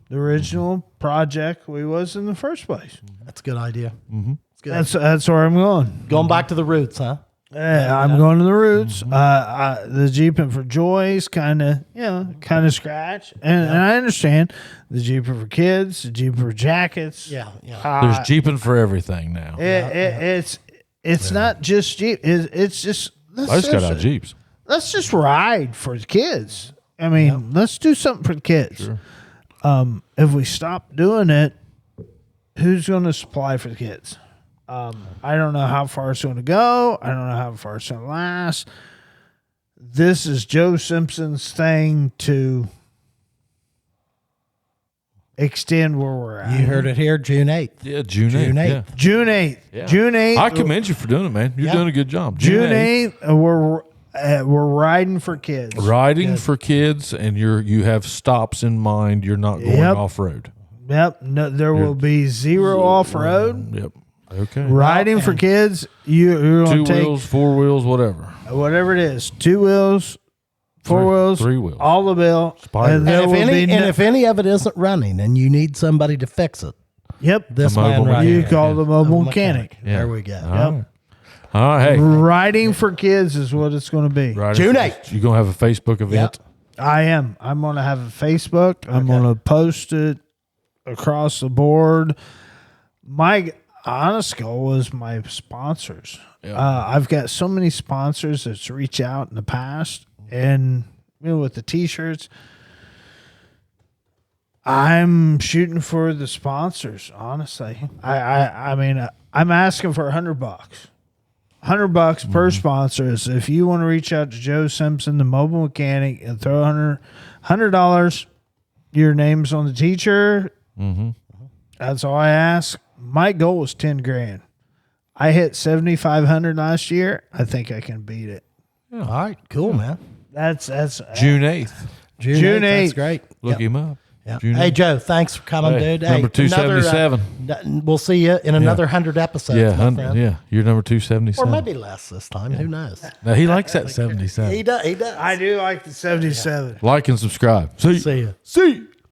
the original project we was in the first place.
That's a good idea.
Mm-hmm.
That's where I'm going.
Going back to the roots, huh?
Yeah, I'm going to the roots. The Jeeping for Joys kind of scratch, and I understand the Jeeping for kids, the Jeeping for jackets.
Yeah.
There's Jeeping for everything now.
It's not just Jeep. It's just
I just got out Jeeps.
Let's just ride for the kids. I mean, let's do something for the kids.
Sure.
If we stop doing it, who's going to supply for the kids? I don't know how far it's going to go. I don't know how far it's going to last. This is Joe Simpson's thing to extend where we're at.
You heard it here, June 8th.
Yeah, June 8th. Yeah.
June 8th.
Yeah.
June 8th.
I commend you for doing it, man. You're doing a good job.
June 8th, we're riding for kids.
Riding for kids, and you have stops in mind. You're not going off road.
Yep. No, there will be zero off road.
Yep. Okay.
Riding for kids. You're going
2
to take
wheels, 4 wheels, whatever.
whatever it is. 2 wheels, 4 wheels,
3 wheels.
all the bill.
Spider.
And there
And
will be
if any of it isn't running and you need somebody to fix it,
yep,
this
A
man
mobile
right
you
here.
call the mobile mechanic.
Yeah.
There we go.
All right. All right. Hey.
Riding for kids is what it's going to be.
Right.
June 8th.
You going to have a Facebook event?
I am. I'm going to have a Facebook. I'm going to post it across the board. My honest goal is my sponsors.
Yeah.
I've got so many sponsors that's reached out in the past, and with the T-shirts, I'm shooting for the sponsors. Honestly, I mean, I'm asking for $100. $100 per sponsors. If you want to reach out to Joe Simpson, the mobile mechanic, and throw $100, your name's on the t-shirt.
Mm-hmm.
That's all I ask. My goal was 10 grand. I hit 7,500 last year. I think I can beat it.
All right, cool, man.
That's
June 8th.
June 8th. That's
8th.
great.
Look
Yep.
him up.
Yeah.
June
Hey,
8th.
Joe, thanks for coming,
Hey,
dude.
number
Hey, another,
277.
we'll see you in another 100 episodes,
Yeah,
my
100,
friend.
yeah. You're number
Or
277.
maybe less this time. Who knows?
Now, he likes that 77.
He does. He does.
I do like the 77.
Like and subscribe. See
See you.
See you.